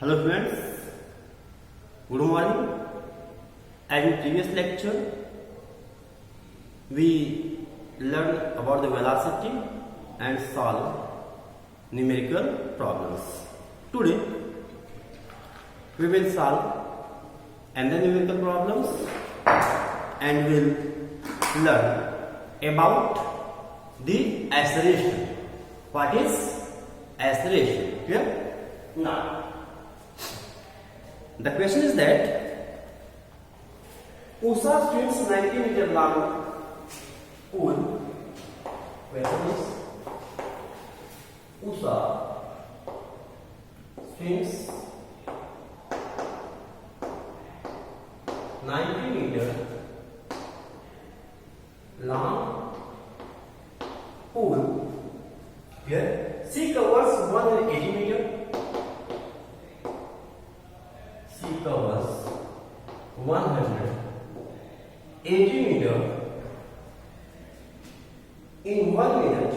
Hello friends, good morning. As in previous lecture, we learned about the velocity and solve numerical problems. Today, we will solve another numerical problems and will learn about the acceleration. What is acceleration? Clear? Now, the question is that USA swims 90 meter long pool. Question is USA swims 90 meter long pool. Here, sea covers 180 meter. Sea covers 180 meter in 1 minute.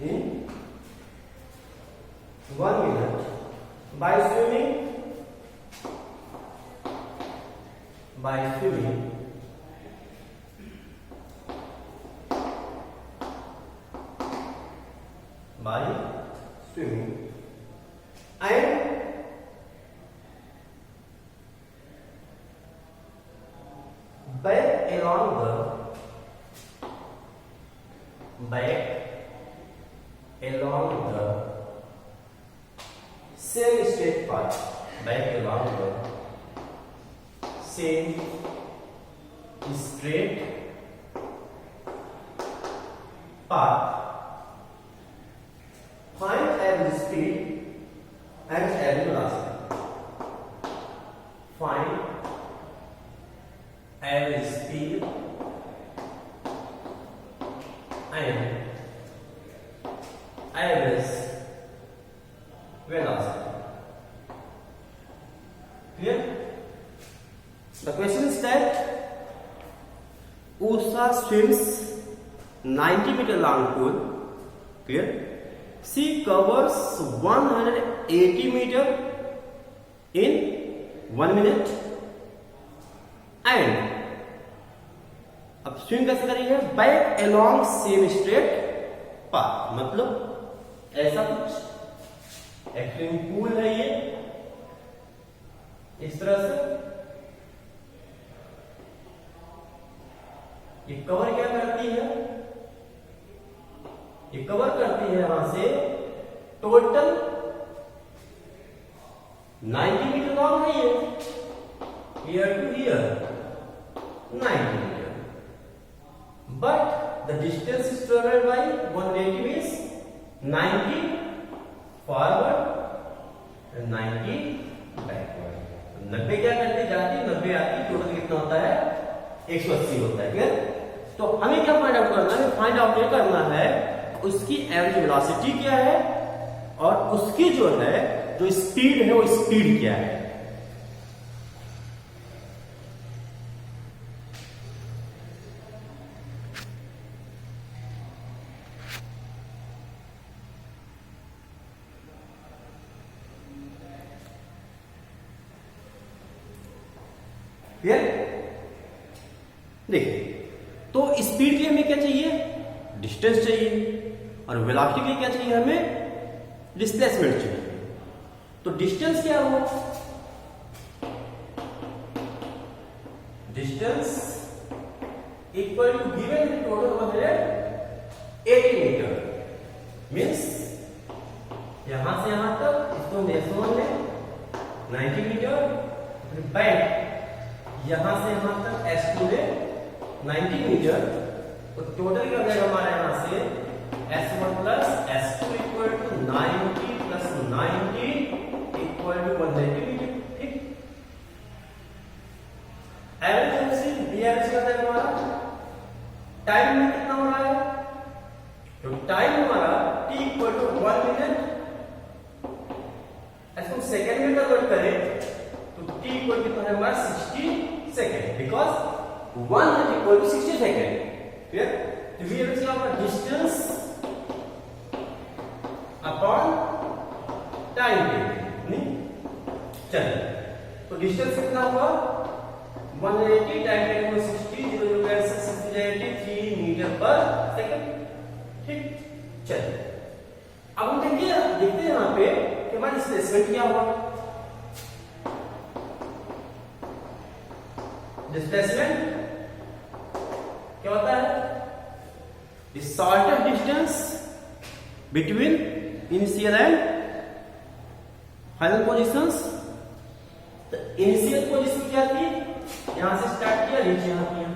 In 1 minute by swimming and back along the same straight path, back along the same straight path. Find average speed and average velocity. Find average speed and average velocity. Clear? The question is that USA swims 90 meter long pool. Clear? Sea covers 180 meter in 1 minute and अब swim कैसे करेंगे? Back along same straight path, मतलब ऐसा कुछ एक swimming pool है ये, इस तरह से ये कवर क्या करती है? ये कवर करती है यहां से टोटल 90 मीटर लॉन्ग है ये, here to here 90 metre, but the distance is travelled by 180 means 90 forward and 90 backward. 90 क्या करती जाती, 90 आती, टोटल कितना होता है? 180 होता है. क्लियर? तो हमें क्या फाइंड आउट करना है? फाइंड आउट ये करना है उसकी एवरेज वेलोसिटी क्या है और उसकी जो है जो स्पीड है वो स्पीड क्या है. क्लियर? देखिए, तो स्पीड के लिए हमें क्या चाहिए? डिस्टेंस चाहिए, और वेलोसिटी के लिए क्या चाहिए? हमें डिस्प्लेसमेंट चाहिए. तो डिस्टेंस क्या हुआ? Distance equal to given total 180 metre means यहां से यहां तक, इसको S1 ले 90 मीटर, बैक यहां से यहां तक S2 ले 90 मीटर. तो टोटल क्या हो जाएगा हमारा यहां से S1 plus S2 equal to 90 plus 90 equal to 180 metre. ठीक. एवरेज से BRC का हमारा टाइम में कितना हो रहा है? तो टाइम हमारा T इक्वल टू 1 मिनट. इसको सेकंड में कन्वर्ट करें तो T इक्वल कितना है हमारा 60 second, because 1 equal to 60 second. Clear? तो वी एवरेज क्या होगा, डिस्टेंस अपॉन टाइम नहीं। चलिए तो डिस्टेंस कितना हुआ 180 टाइम 60 0 3 मीटर पर सेकंड। ठीक, चलिए अब हम देखते हैं यहाँ पे कि हमारा डिस्प्लेसमेंट क्या हुआ। डिस्प्लेसमेंट क्या होता है, the shortest distance between initial and final positions. तो इनिशियल पोजीशन क्या थी, यहां से स्टार्ट किया, नीचे यहां किया,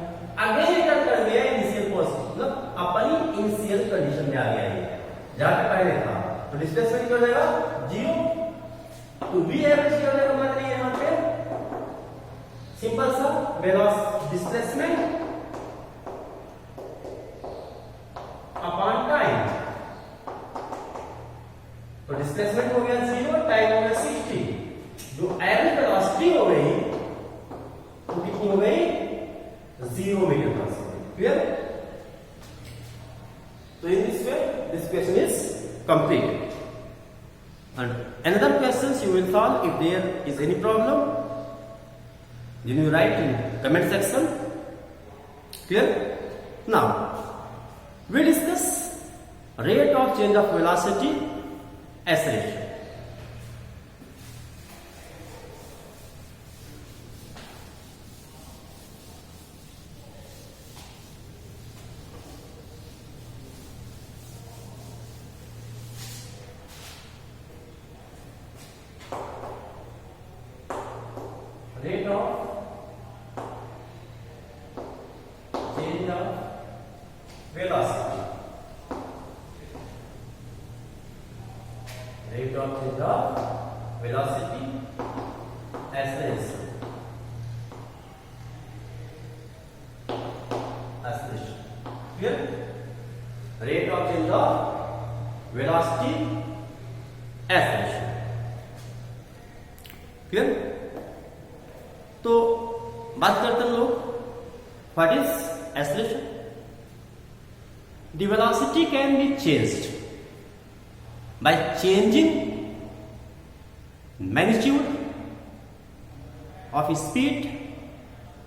आगे रिटर्न कर दिया इनिशियल पोजीशन, मतलब अपनी इनिशियल कंडीशन में आ गया ये जहां पे पहले था। तो डिस्प्लेसमेंट क्या हो जाएगा 0। तो वी एवरेज क्या हो जाएगा हमारे लिए यहां पे, सिंपल सा वेलोसिटी डिस्प्लेसमेंट अपॉन टाइम। तो डिस्प्लेसमेंट हो गया 0, टाइम हो गया 60, जो एवरेज वेलोसिटी हो गई वो कितनी हो गई 0 मीटर पर सेकंड। क्लियर? तो in this way this question is completed. And another questions you will solve. If there is any problem, then you write in comment section. Clear? Now we discuss rate of change of velocity acceleration. Rate of change of velocity. Rate of change of velocity acceleration. Acceleration. Clear? Rate of change of velocity acceleration. Clear? तो बात करते हैं लोग what is acceleration. The velocity can be changed by changing magnitude of speed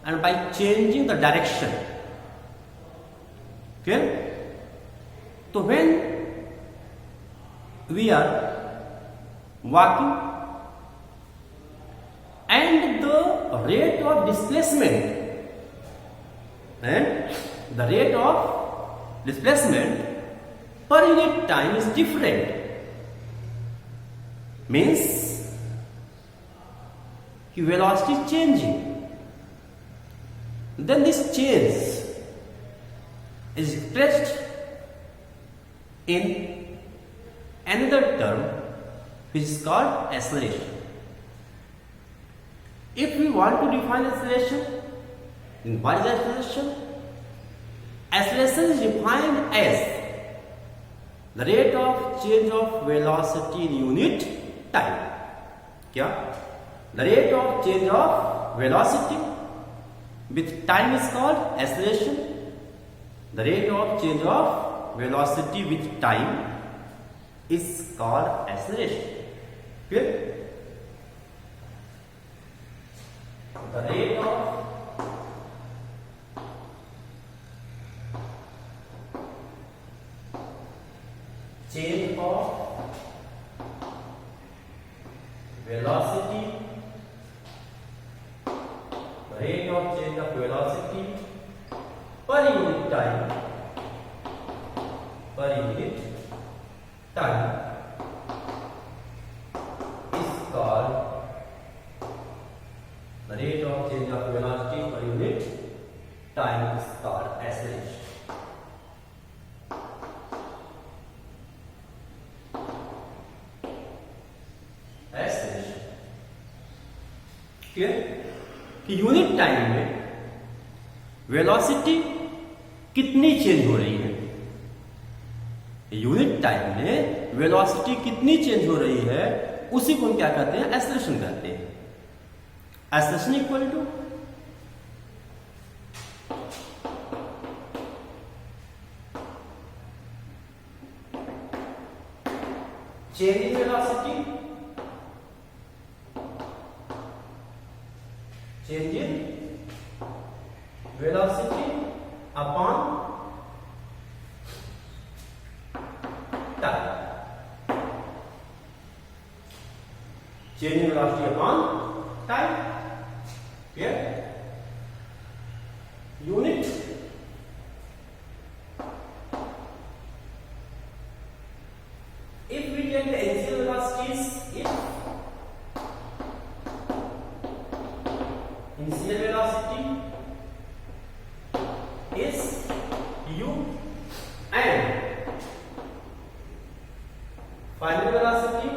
and by changing the direction. Clear? तो when we are walking and the rate of displacement per unit time is different, means velocity is changing, then this change is expressed in another term which is called acceleration. If we want to define acceleration, then what is acceleration? Acceleration is defined as the rate of change of velocity in unit time. क्या? The rate of change of velocity with time is called acceleration. The rate of change of velocity with time is called acceleration. Clear? The rate of change of velocity, the rate of change of velocity per unit time, is called the rate of change of velocity per unit time is called acceleration. Acceleration. Clear? कि unit time में velocity कितनी change हो रही है, unit time में velocity कितनी change हो रही है, उसी को हम क्या कहते हैं, एक्सेलरेशन कहते हैं। Acceleration equal to change in velocity, change in velocity upon time. Change in velocity upon time. Here, unit if we take the initial velocities, if initial velocity is u and final velocity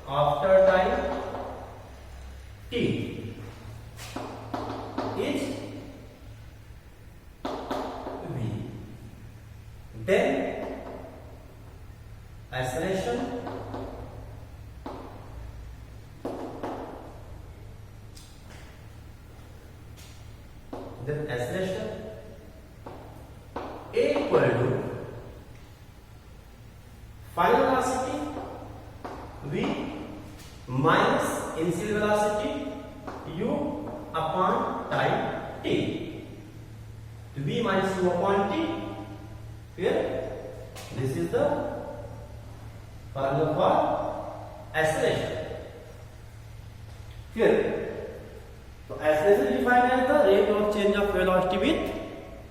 after time t is v, then acceleration A equal to final velocity v minus initial velocity u upon time t. V minus u upon t. Here, this is the formula for acceleration. Here, so acceleration is defined as the rate of change of velocity with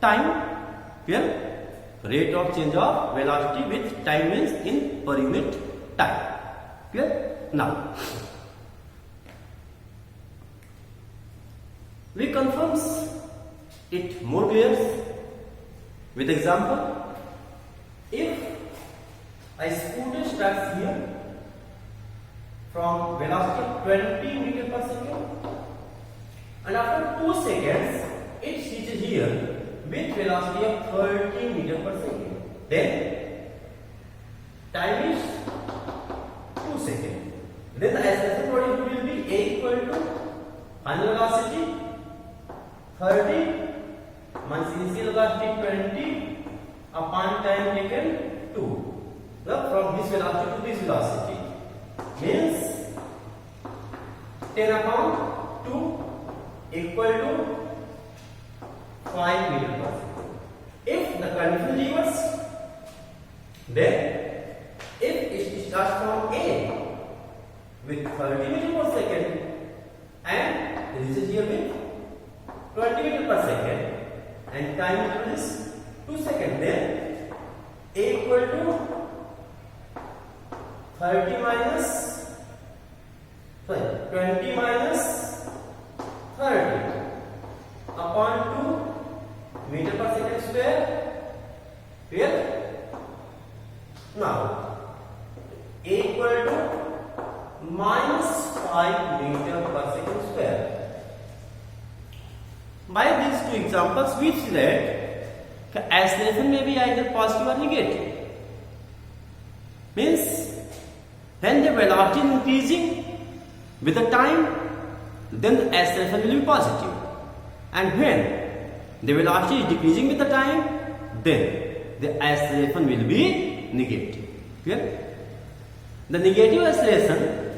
time. Here, rate of change of velocity with time means in per unit time. Clear? Now, we confirms it more clear with example. If a scooter starts here from velocity 20 meter per second, and after 2 seconds it reaches here with velocity of 30 meter per second, then time is 2 seconds. Then the acceleration will be A equal to final velocity 30 minus initial velocity 20 upon time taken 2. Now from this velocity to this velocity means 10 upon 2 equal to 5 meter per second. If the condition is reversed, then if it starts from A with 30 meter per second and reaches here with 20 meter per second and time is 2 seconds, then A equal to 20 minus 30 upon 2 meter per second square. Clear? Now, A equal to minus 5 meter per second square. By these two examples, we see that acceleration may be either positive or negative. Means, when the velocity is increasing with the time, then the acceleration will be positive. And when the velocity is decreasing with the time, then the acceleration will be negative. Clear? The negative acceleration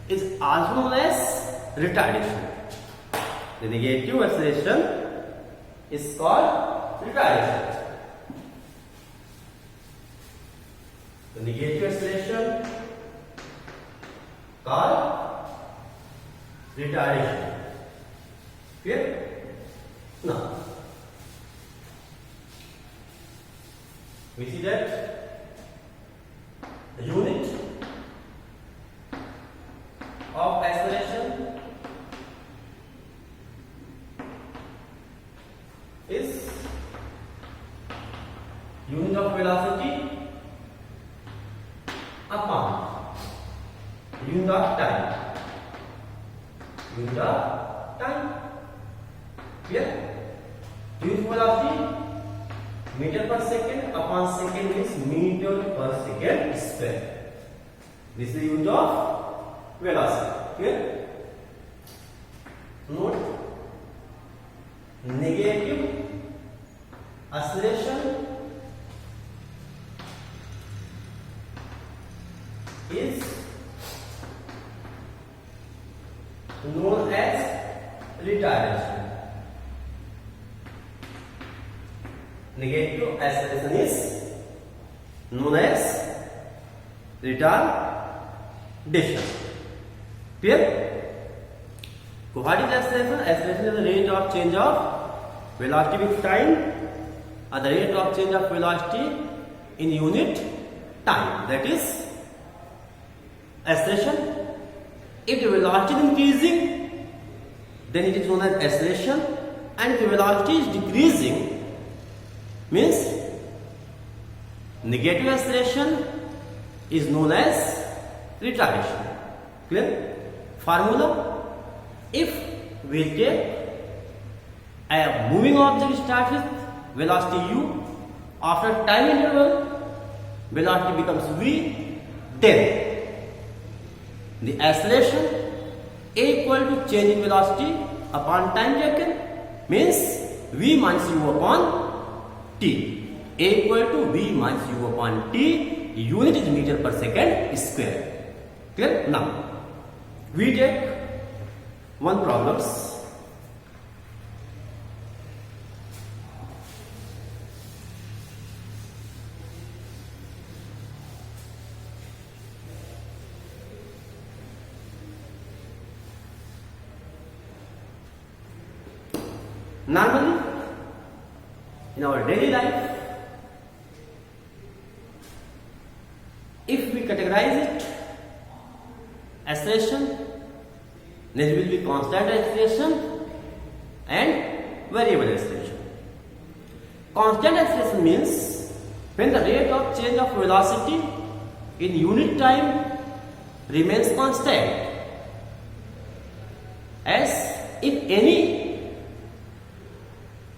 is also known as retardation. The negative acceleration is called retardation. The negative acceleration called retardation. Clear? Now, we see that the unit of acceleration is unit of velocity upon unit of time. Unit of time. Clear? Unit velocity meter per second upon second is meter per second square. This is the unit of velocity. Clear? Note negative acceleration is known as retardation. Negative acceleration is known as retardation. Clear? So what is acceleration? Acceleration is the rate of change of velocity with time, or the rate of change of velocity in unit time. That is acceleration. If the velocity is increasing, then it is known as acceleration, and if the velocity is decreasing, means negative acceleration is known as retardation. Clear? Formula: if we take a moving object start with velocity u, after time interval velocity becomes v, then the acceleration A equal to change in velocity upon time taken, means v minus u upon t. A equal to v minus u upon t, unit is meter per second square. Clear? Now we take one problems. Normally, in our daily life, if we categorize it, acceleration, there will be constant acceleration and variable acceleration. Constant acceleration means when the rate of change of velocity in unit time remains constant, as if any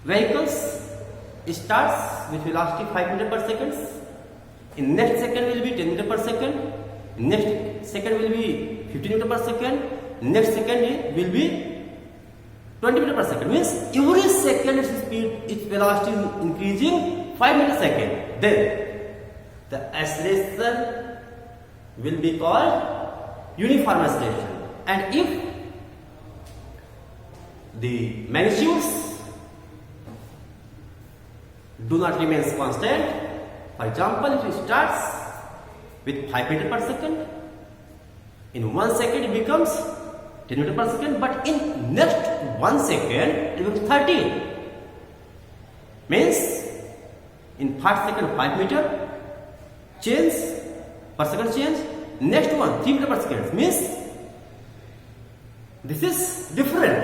vehicles starts with velocity 5 meter per second, in next second will be 10 meter per second, next second will be 15 meter per second, next second will be 20 meter per second. Means every second its speed, its velocity is increasing 5 meter second. Then the acceleration will be called uniform acceleration. And if the magnitudes do not remain constant, for example, if it starts with 5 meter per second, in 1 second it becomes 10 meter per second, but in next 1 second it becomes 30. Means in 5 seconds 5 meter change per second change, next one 3 meter per second. Means this is different.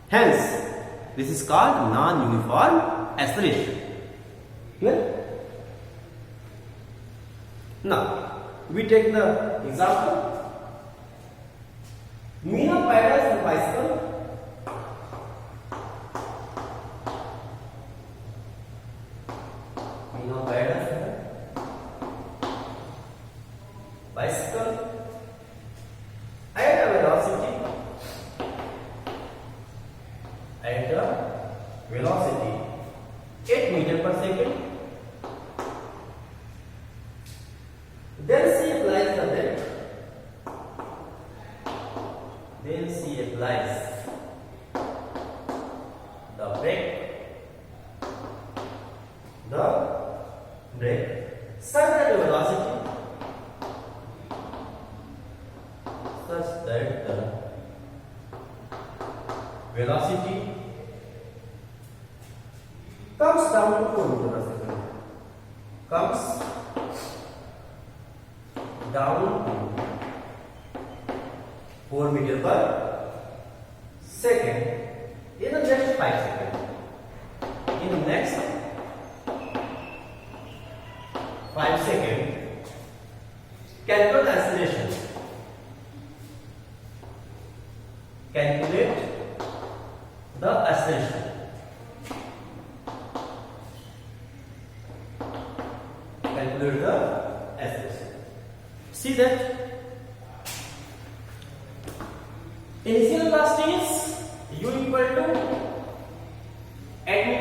Hence, this is called non-uniform acceleration. Clear? Now, we take the example. Meena pedals a bicycle. Meena pedals a bicycle at a velocity 8 meter per second. Then she applies the brake. Such that the velocity comes down to 4 meter per second. Comes down to 4 meter per second in the next 5 seconds. In the next 5 seconds, calculate the acceleration. Calculate the acceleration. Calculate the acceleration. See that initial velocity is u equal to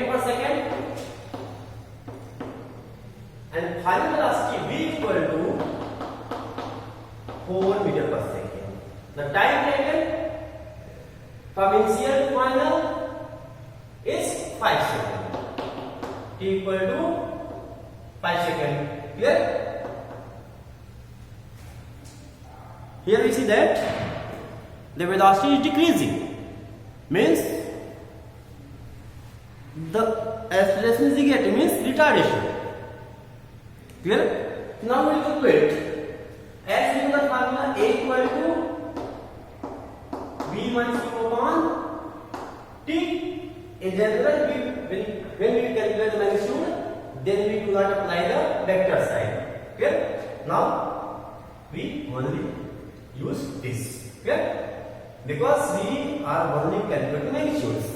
per second, and final velocity v equal to 4 meter per second. The time taken from initial to final is 5 seconds. T equal to 5 seconds. Clear? Here we see that the velocity is decreasing, means the acceleration is negative, means retardation. Clear? Now we will calculate. As we know the formula A equal to V minus Q upon T. In general, when we calculate the magnitude, then we do not apply the vector sign. Clear? Now we only use this. Clear? Because we are only calculating magnitudes.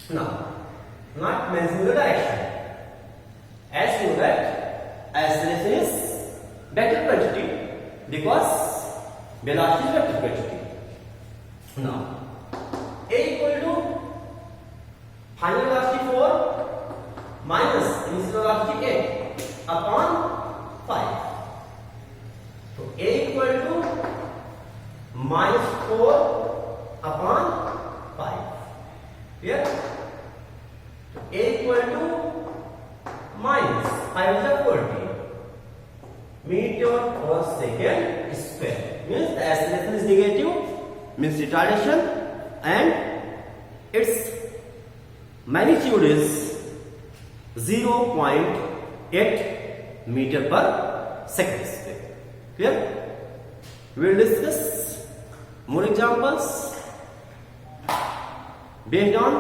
Now, not mentioning the direction. As you know that acceleration is vector quantity, because velocity is vector quantity. Now, A equal to final velocity 4 minus initial velocity 8 upon 5. So A equal to minus 4 upon 5. Clear? So A equal to minus 5 is 40 meter per second square. Means the acceleration is negative, means retardation, and its magnitude is 0.8 meter per second square. Clear? We will discuss more examples based on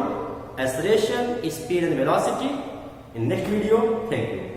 acceleration, speed and velocity in next video. Thank you.